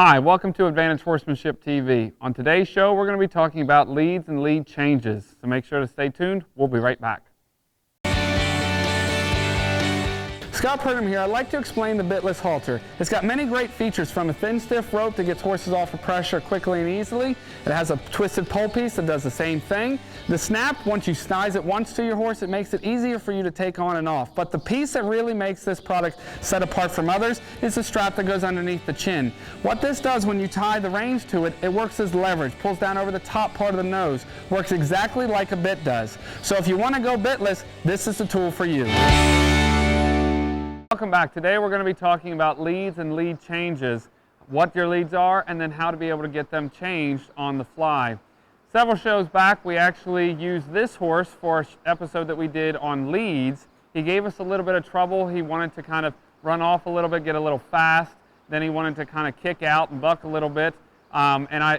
Hi, welcome to Advantage Horsemanship TV. On today's show, we're going to be talking about leads and lead changes. So make sure to stay tuned. We'll be right back. Scott Purdom here. I'd like to explain the Bitless Halter. It's got many great features, from a thin, stiff rope that gets horses off of pressure quickly and easily. It has a twisted pole piece that does the same thing. The snap, once you size it once to your horse, it makes it easier for you to take on and off. But the piece that really makes this product set apart from others is the strap that goes underneath the chin. What this does when you tie the reins to it, it works as leverage, pulls down over the top part of the nose, works exactly like a bit does. So if you want to go bitless, this is the tool for you. Welcome back. Today we're going to be talking about leads and lead changes, what your leads are, and then how to be able to get them changed on the fly. Several shows back we actually used this horse for an episode that we did on leads. He gave us a little bit of trouble. He wanted to kind of run off a little bit, get a little fast. Then he wanted to kind of kick out and buck a little bit.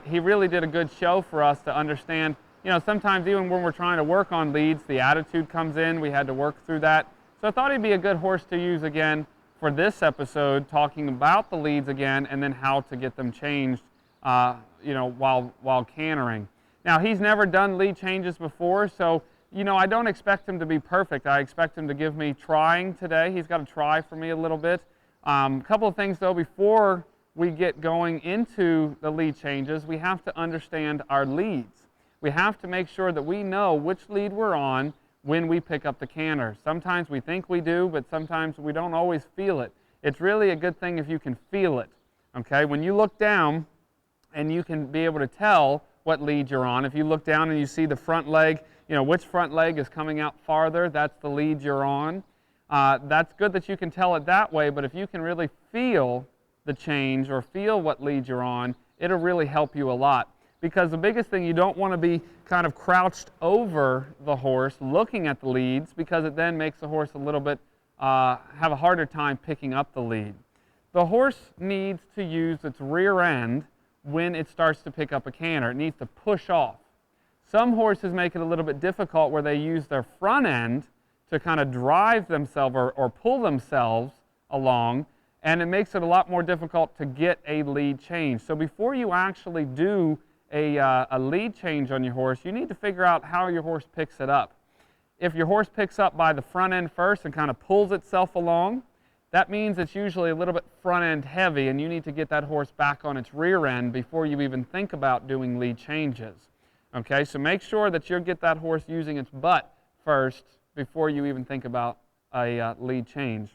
He really did a good show for us to understand, you know, sometimes even when we're trying to work on leads, the attitude comes in. We had to work through that. So I thought he'd be a good horse to use again for this episode, talking about the leads again and then how to get them changed, while cantering. Now, he's never done lead changes before, so, you know, I don't expect him to be perfect. I expect him to give me trying today. He's got to try for me a little bit. A couple of things, though, before we get going into the lead changes, we have to understand our leads. We have to make sure that we know which lead we're on when we pick up the canter. Sometimes we think we do, but sometimes we don't always feel it. It's really a good thing if you can feel it, okay? When you look down and you can be able to tell what lead you're on, if you look down and you see the front leg, you know, which front leg is coming out farther, that's the lead you're on. That's good that you can tell it that way, but if you can really feel the change or feel what lead you're on, it'll really help you a lot. Because the biggest thing, you don't want to be kind of crouched over the horse looking at the leads, because it then makes the horse a little bit, have a harder time picking up the lead. The horse needs to use its rear end when it starts to pick up a canter. It needs to push off. Some horses make it a little bit difficult where they use their front end to kind of drive themselves or pull themselves along, and it makes it a lot more difficult to get a lead change. So before you actually do a lead change on your horse, you need to figure out how your horse picks it up. If your horse picks up by the front end first and kind of pulls itself along, that means it's usually a little bit front end heavy, and you need to get that horse back on its rear end before you even think about doing lead changes. Okay, so make sure that you get that horse using its butt first before you even think about a lead change.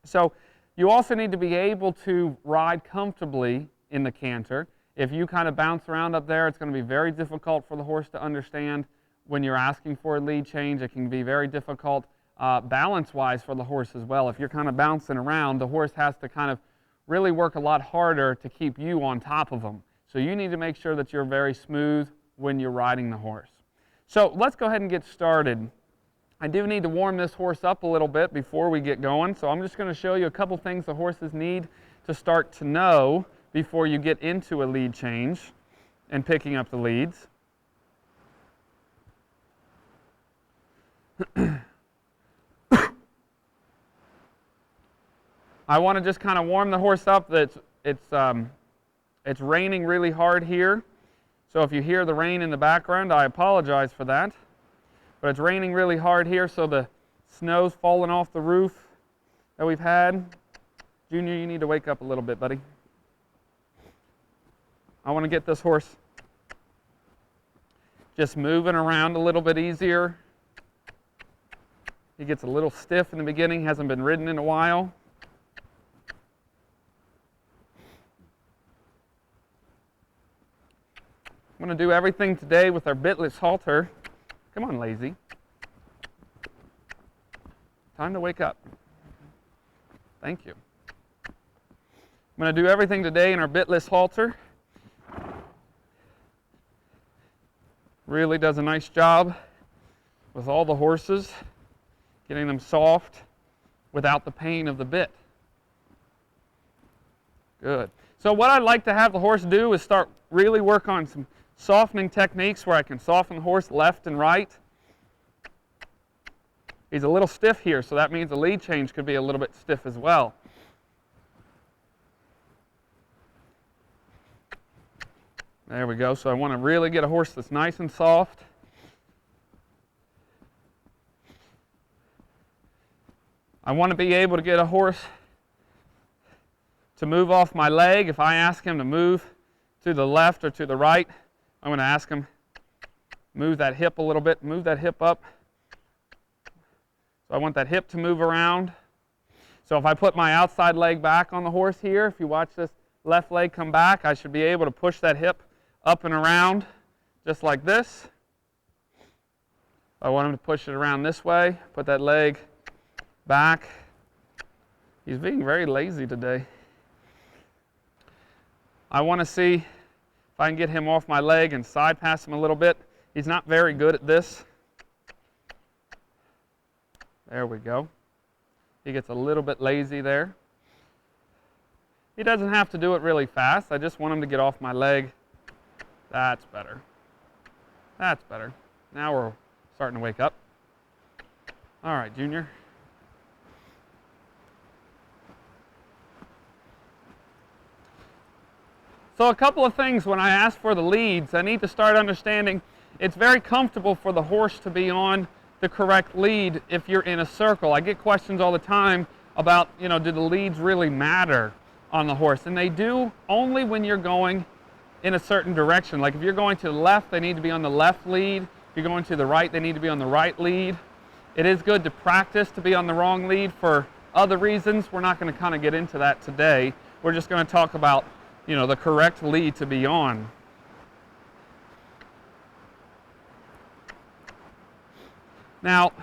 So you also need to be able to ride comfortably in the canter. If you kind of bounce around up there, it's going to be very difficult for the horse to understand when you're asking for a lead change. It can be very difficult balance-wise for the horse as well. If you're kind of bouncing around, the horse has to kind of really work a lot harder to keep you on top of them. So you need to make sure that you're very smooth when you're riding the horse. So let's go ahead and get started. I do need to warm this horse up a little bit before we get going, so I'm just going to show you a couple things the horses need to start to know before you get into a lead change and picking up the leads. I want to just kind of warm the horse up. It's raining really hard here, so if you hear the rain in the background, I apologize for that. But it's raining really hard here, so the snow's falling off the roof that we've had. Junior, you need to wake up a little bit, buddy. I want to get this horse just moving around a little bit easier. He gets a little stiff in the beginning, hasn't been ridden in a while. I'm going to do everything today with our Bitless Halter. Come on, lazy. Time to wake up. Thank you. I'm going to do everything today in our Bitless Halter. Really does a nice job with all the horses, getting them soft without the pain of the bit. Good. So what I'd like to have the horse do is start really work on some softening techniques where I can soften the horse left and right. He's a little stiff here, so that means the lead change could be a little bit stiff as well. There we go. So I want to really get a horse that's nice and soft. I want to be able to get a horse to move off my leg. If I ask him to move to the left or to the right, I'm going to ask him, move that hip a little bit, move that hip up. So I want that hip to move around. So if I put my outside leg back on the horse here, if you watch this left leg come back, I should be able to push that hip up and around just like this. If I want him to push it around this way, put that leg back. He's being very lazy today. I want to see if I can get him off my leg and side pass him a little bit. He's not very good at this. There we go. He gets a little bit lazy there. He doesn't have to do it really fast. I just want him to get off my leg. That's better. That's better. Now we're starting to wake up. All right, Junior. So a couple of things when I ask for the leads, I need to start understanding it's very comfortable for the horse to be on the correct lead if you're in a circle. I get questions all the time about, do the leads really matter on the horse? And they do only when you're going in a certain direction. Like if you're going to the left, they need to be on the left lead. If you're going to the right, they need to be on the right lead. It is good to practice to be on the wrong lead for other reasons. We're not going to kind of get into that today. We're just going to talk about, the correct lead to be on. Now,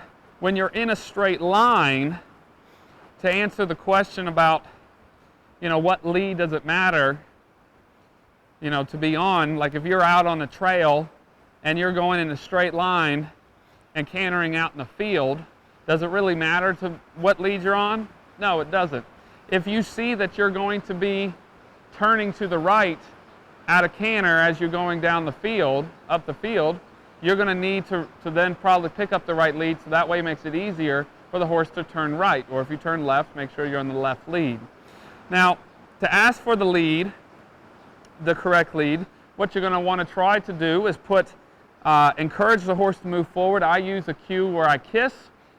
when you're in a straight line, to answer the question about, what lead does it matter, to be on, like if you're out on the trail and you're going in a straight line and cantering out in the field, does it really matter to what lead you're on? No, it doesn't. If you see that you're going to be turning to the right at a canter as you're going down the field, up the field, you're going to need to then probably pick up the right lead, so that way it makes it easier for the horse to turn right. Or if you turn left, make sure you're on the left lead. Now, to ask for the lead, the correct lead, what you're going to want to try to do is encourage the horse to move forward. I use a cue where I kiss,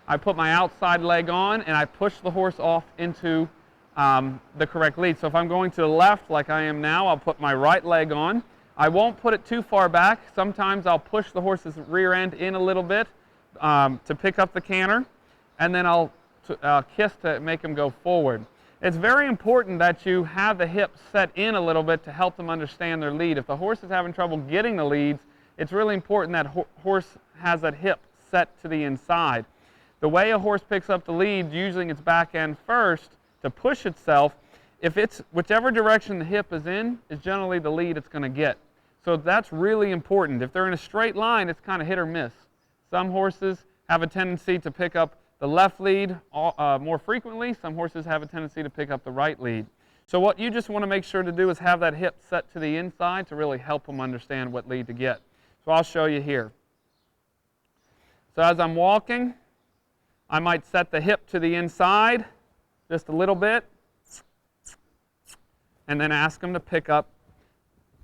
I put my outside leg on, and I push the horse off into the correct lead. So if I'm going to the left like I am now, I'll put my right leg on. I won't put it too far back. Sometimes I'll push the horse's rear end in a little bit to pick up the canter, and then I'll kiss to make him go forward. It's very important that you have the hip set in a little bit to help them understand their lead. If the horse is having trouble getting the leads, it's really important that horse has that hip set to the inside. The way a horse picks up the lead, using its back end first to push itself, if it's whichever direction the hip is in, is generally the lead it's going to get. So that's really important. If they're in a straight line, it's kind of hit or miss. Some horses have a tendency to pick up the left lead more frequently. Some horses have a tendency to pick up the right lead. So what you just want to make sure to do is have that hip set to the inside to really help them understand what lead to get. So I'll show you here. So as I'm walking, I might set the hip to the inside just a little bit, and then ask them to pick up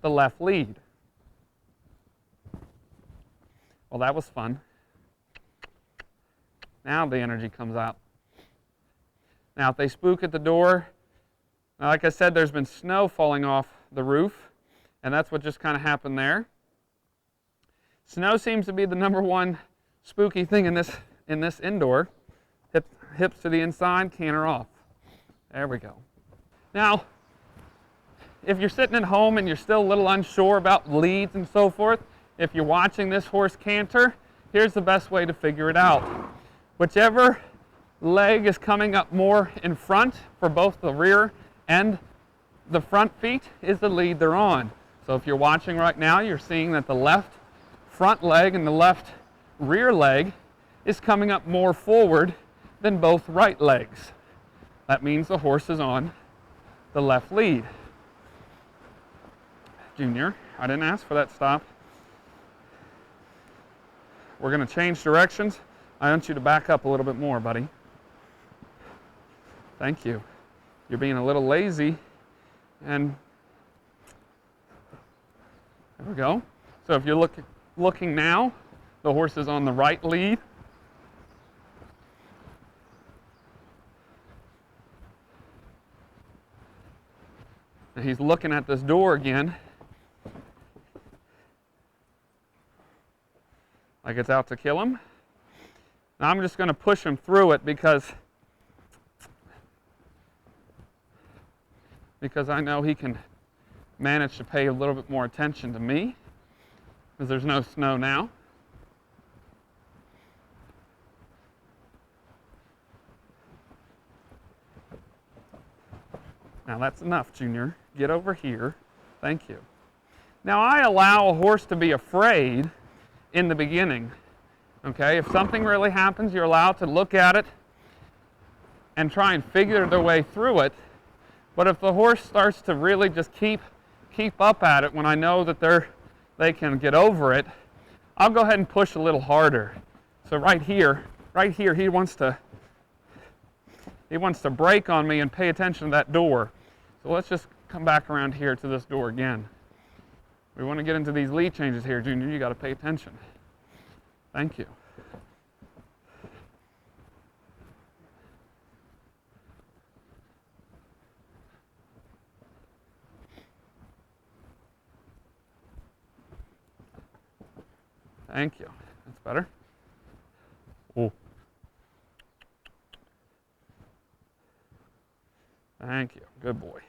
the left lead. Well, that was fun. Now the energy comes out. Now if they spook at the door, like I said, there's been snow falling off the roof, and that's what just kind of happened there. Snow seems to be the #1 spooky thing in this indoor. Hips to the inside, canter off. There we go. Now, if you're sitting at home and you're still a little unsure about leads and so forth, if you're watching this horse canter, here's the best way to figure it out. Whichever leg is coming up more in front for both the rear and the front feet is the lead they're on. So if you're watching right now, you're seeing that the left front leg and the left rear leg is coming up more forward than both right legs. That means the horse is on the left lead. Junior, I didn't ask for that stop. We're going to change directions. I want you to back up a little bit more, buddy. Thank you. You're being a little lazy, and There we go. So if you're looking now, the horse is on the right lead. And he's looking at this door again, like it's out to kill him. Now I'm just going to push him through it because I know he can manage to pay a little bit more attention to me because there's no snow now. Now that's enough, Junior. Get over here. Thank you. Now I allow a horse to be afraid in the beginning. Okay, if something really happens, you're allowed to look at it and try and figure their way through it. But if the horse starts to really just keep up at it when I know that they can get over it, I'll go ahead and push a little harder. So right here, he wants to break on me and pay attention to that door. So let's just come back around here to this door again. We want to get into these lead changes here, Junior. You got to pay attention. Thank you. Thank you. That's better. Oh. Thank you. Good boy.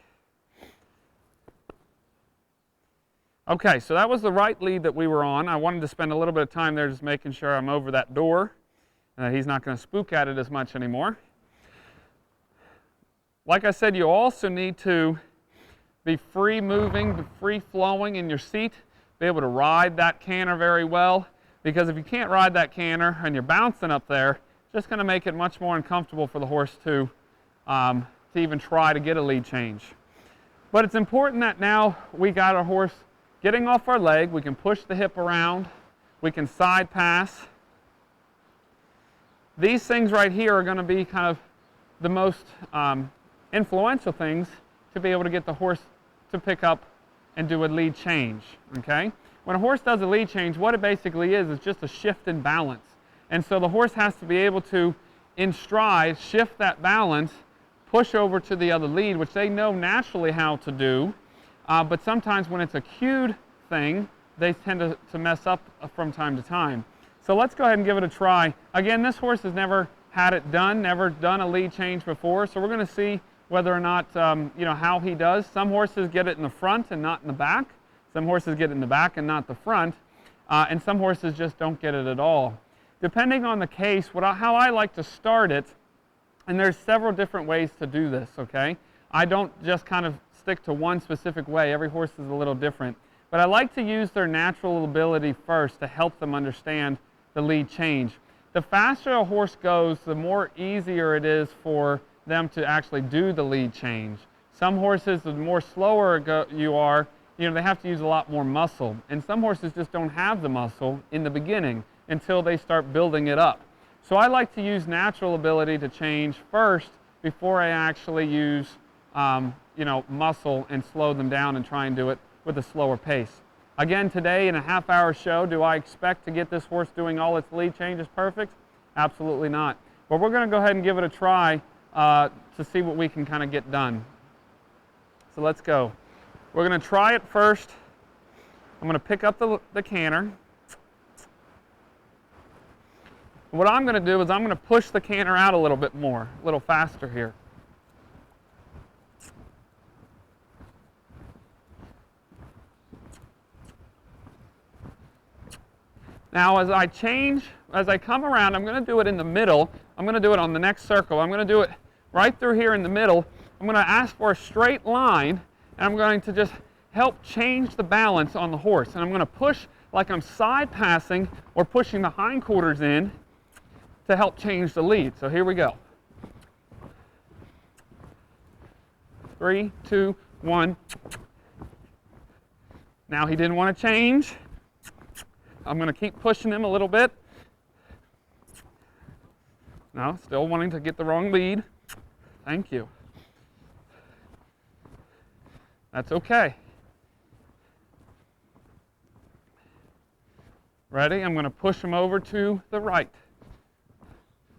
Okay, so that was the right lead that we were on. I wanted to spend a little bit of time there just making sure I'm over that door and that he's not going to spook at it as much anymore. Like I said, you also need to be free moving, free flowing in your seat, be able to ride that canter very well, because if you can't ride that canter and you're bouncing up there, it's just going to make it much more uncomfortable for the horse to even try to get a lead change. But it's important that now we got our horse getting off our leg, we can push the hip around, we can side pass. These things right here are going to be kind of the most influential things to be able to get the horse to pick up and do a lead change. Okay? When a horse does a lead change, what it basically is just a shift in balance. And so the horse has to be able to, in stride, shift that balance, push over to the other lead, which they know naturally how to do. But sometimes when it's a cued thing, they tend to mess up from time to time. So let's go ahead and give it a try. Again, this horse has never had it done, never done a lead change before, so we're going to see whether or not, how he does. Some horses get it in the front and not in the back. Some horses get it in the back and not the front. And some horses just don't get it at all. Depending on the case, how I like to start it, and there's several different ways to do this, okay? I don't just kind of stick to one specific way. Every horse is a little different. But I like to use their natural ability first to help them understand the lead change. The faster a horse goes, the more easier it is for them to actually do the lead change. Some horses, the more slower you are, they have to use a lot more muscle. And some horses just don't have the muscle in the beginning until they start building it up. So I like to use natural ability to change first before I actually use muscle and slow them down and try and do it with a slower pace. Again, today in a half-hour show, do I expect to get this horse doing all its lead changes perfect? Absolutely not. But we're going to go ahead and give it a try to see what we can kind of get done. So let's go. We're going to try it first. I'm going to pick up the canter. What I'm going to do is I'm going to push the canter out a little bit more, a little faster here. Now as I come around, I'm going to do it in the middle. I'm going to do it on the next circle. I'm going to do it right through here in the middle. I'm going to ask for a straight line, and I'm going to just help change the balance on the horse. And I'm going to push like I'm side passing or pushing the hindquarters in to help change the lead. So here we go. 3, 2, 1. Now he didn't want to change. I'm going to keep pushing him a little bit. No, still wanting to get the wrong lead. Thank you. That's okay. Ready? I'm going to push him over to the right.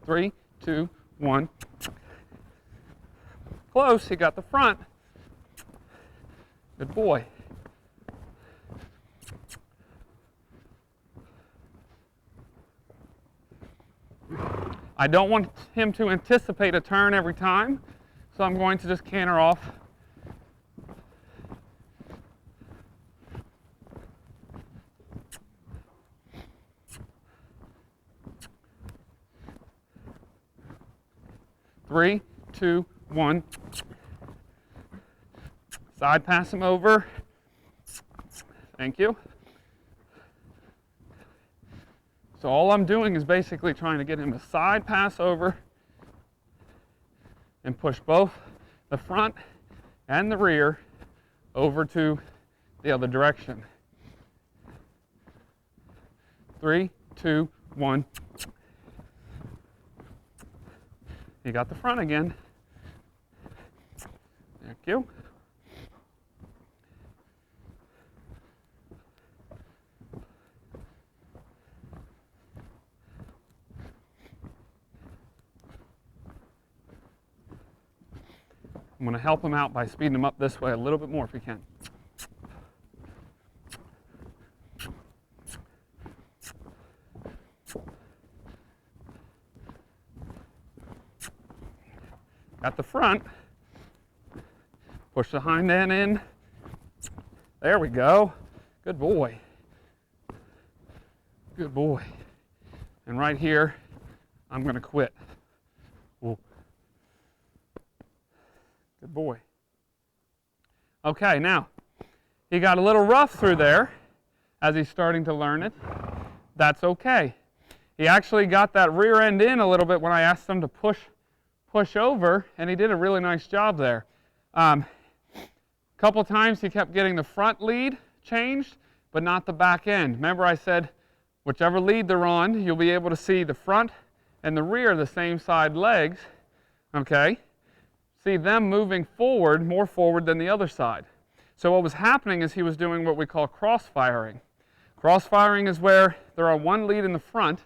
3, 2, 1. Close. He got the front. Good boy. I don't want him to anticipate a turn every time, so I'm going to just canter off. Three, two, one. Side pass him over. Thank you. So all I'm doing is basically trying to get him to side pass over and push both the front and the rear over to the other direction. 3, 2, 1. You got the front again. Thank you. I'm going to help him out by speeding him up this way a little bit more if we can. Got the front. Push the hind end in. There we go. Good boy. Good boy. And right here, I'm going to quit. Ooh. Good boy. Okay, now, he got a little rough through there as he's starting to learn it. That's okay. He actually got that rear end in a little bit when I asked him to push over, and he did a really nice job there. A couple times he kept getting the front lead changed, but not the back end. Remember I said, whichever lead they're on, you'll be able to see the front and the rear, the same side legs, okay? See them moving forward, more forward than the other side. So what was happening is he was doing what we call cross-firing. Cross-firing is where they're on one lead in the front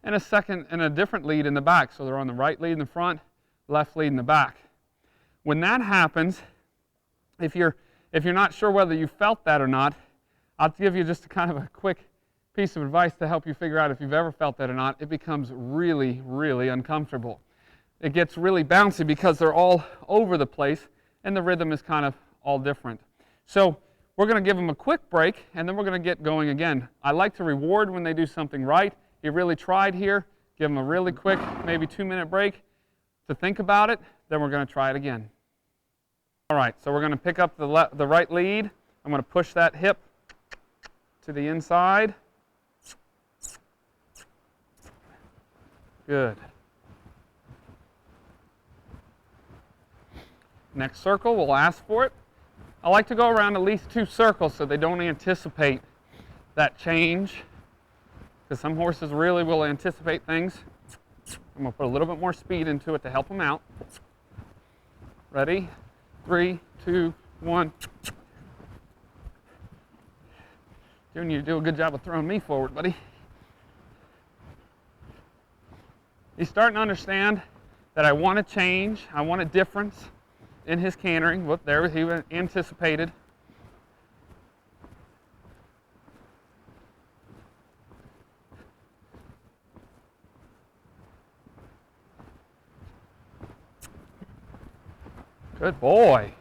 and a different lead in the back. So they're on the right lead in the front, left lead in the back. When that happens, if you're not sure whether you felt that or not, I'll give you just kind of a quick piece of advice to help you figure out if you've ever felt that or not. It becomes really, really uncomfortable. It gets really bouncy because they're all over the place and the rhythm is kind of all different. So we're going to give them a quick break and then we're going to get going again. I like to reward when they do something right. He really tried here. Give them a really quick, maybe 2-minute break to think about it. Then we're going to try it again. All right, so we're going to pick up the right lead. I'm going to push that hip to the inside. Good. Next circle, we'll ask for it. I like to go around at least 2 circles so they don't anticipate that change, because some horses really will anticipate things. I'm going to put a little bit more speed into it to help them out. Ready? 3, 2, 1. Junior, you do a good job of throwing me forward, buddy. He's starting to understand that I want a change, I want a difference in his cantering. Whoop, there he anticipated. Good boy.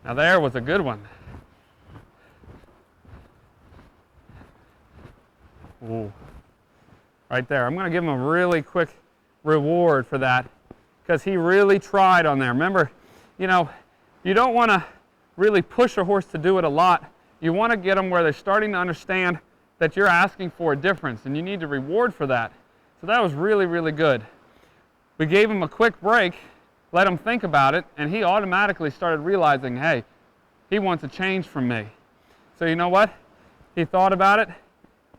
Now there was a good one. Ooh. Right there. I'm going to give him a really quick reward for that because he really tried on there. Remember, you don't want to really push a horse to do it a lot. You want to get them where they're starting to understand that you're asking for a difference and you need to reward for that. So that was really, really good. We gave him a quick break, let him think about it, and he automatically started realizing, hey, he wants a change from me. So you know what? He thought about it,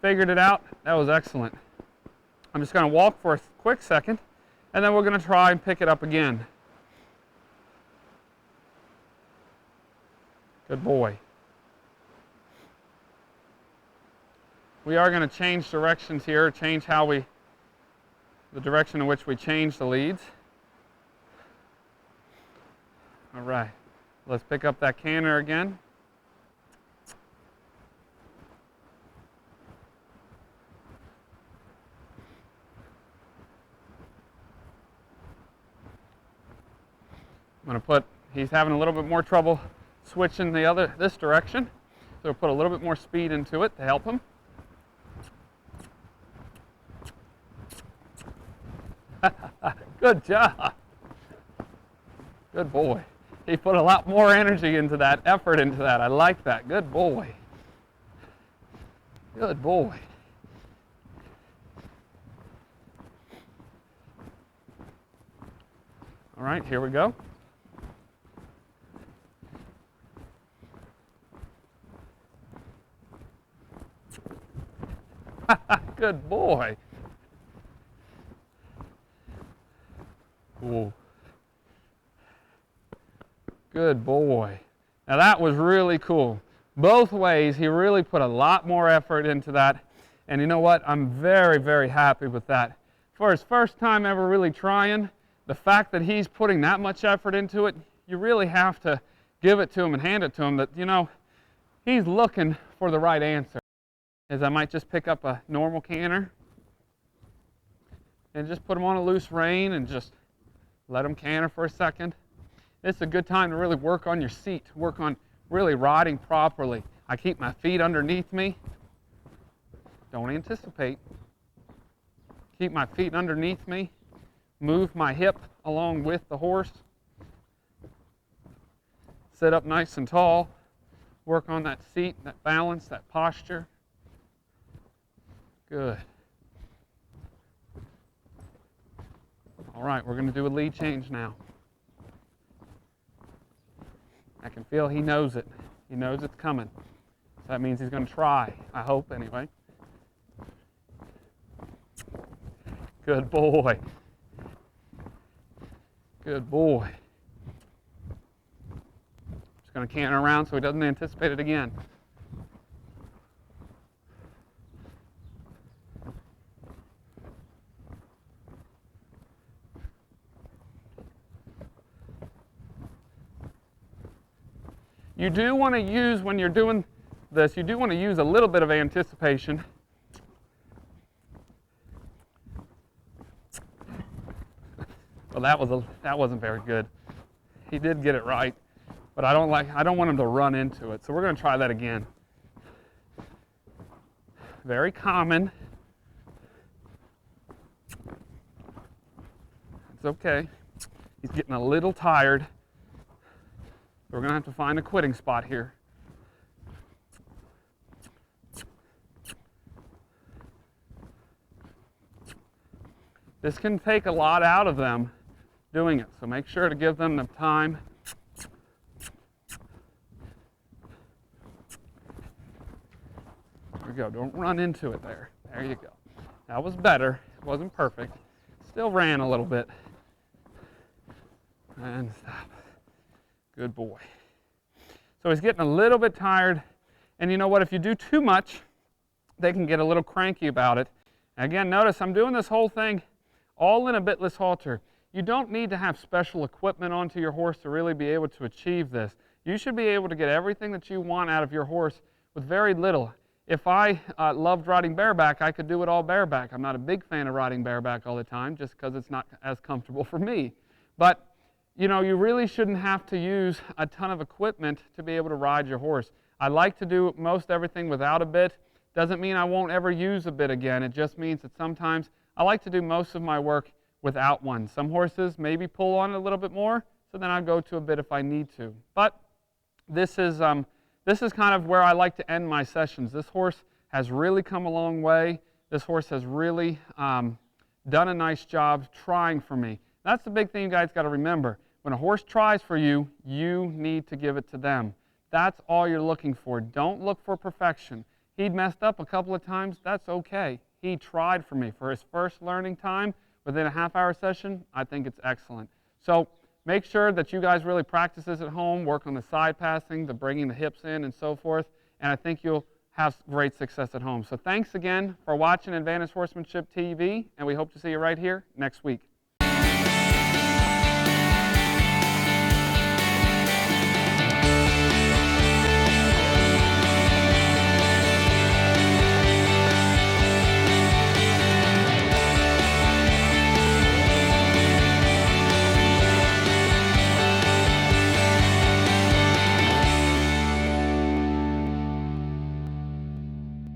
figured it out. That was excellent. I'm just going to walk for a quick second, and then we're going to try and pick it up again. Good boy. we are going to change directions here, change the direction in which we change the leads. All right, let's pick up that canter again. I'm going to put, he's having a little bit more trouble switching this direction, so we'll put a little bit more speed into it to help him. Good job. Good boy. He put a lot more energy into that, effort into that. I like that. Good boy. Good boy. All right, here we go. Good boy. Cool. Good boy. Now that was really cool. Both ways, he really put a lot more effort into that. And you know what? I'm very, very happy with that. For his first time ever really trying, the fact that he's putting that much effort into it, you really have to give it to him and hand it to him that, you know, he's looking for the right answer. Is I might just pick up a normal canter and just put him on a loose rein and just let him canter for a second. It's a good time to really work on your seat, work on really riding properly. I keep my feet underneath me. Don't anticipate. Keep my feet underneath me. Move my hip along with the horse. Sit up nice and tall. Work on that seat, that balance, that posture. Good. All right, we're going to do a lead change now. I can feel he knows it. He knows it's coming. So that means he's going to try, I hope anyway. Good boy. Good boy. Just going to canter around so he doesn't anticipate it again. You do want to use, when you're doing this, you do want to use a little bit of anticipation. Well, that wasn't very good. He did get it right, but I don't want him to run into it. So we're going to try that again. Very common. It's okay. He's getting a little tired. We're going to have to find a quitting spot here. This can take a lot out of them doing it, so make sure to give them the time. There we go. Don't run into it there. There you go. That was better. It wasn't perfect. Still ran a little bit. And stop. Good boy. So he's getting a little bit tired. And you know what? If you do too much, they can get a little cranky about it. And again, notice I'm doing this whole thing all in a bitless halter. You don't need to have special equipment onto your horse to really be able to achieve this. You should be able to get everything that you want out of your horse with very little. If I loved riding bareback, I could do it all bareback. I'm not a big fan of riding bareback all the time just because it's not as comfortable for me. But you know, you really shouldn't have to use a ton of equipment to be able to ride your horse. I like to do most everything without a bit. Doesn't mean I won't ever use a bit again. It just means that sometimes I like to do most of my work without one. Some horses maybe pull on it a little bit more, so then I'll go to a bit if I need to. But this is kind of where I like to end my sessions. This horse has really come a long way. This horse has really done a nice job trying for me. That's the big thing you guys got to remember. When a horse tries for you, you need to give it to them. That's all you're looking for. Don't look for perfection. He'd messed up a couple of times. That's okay. He tried for me. For his first learning time, within a half-hour session, I think it's excellent. So make sure that you guys really practice this at home, work on the side passing, the bringing the hips in and so forth, and I think you'll have great success at home. So thanks again for watching Advantage Horsemanship TV, and we hope to see you right here next week.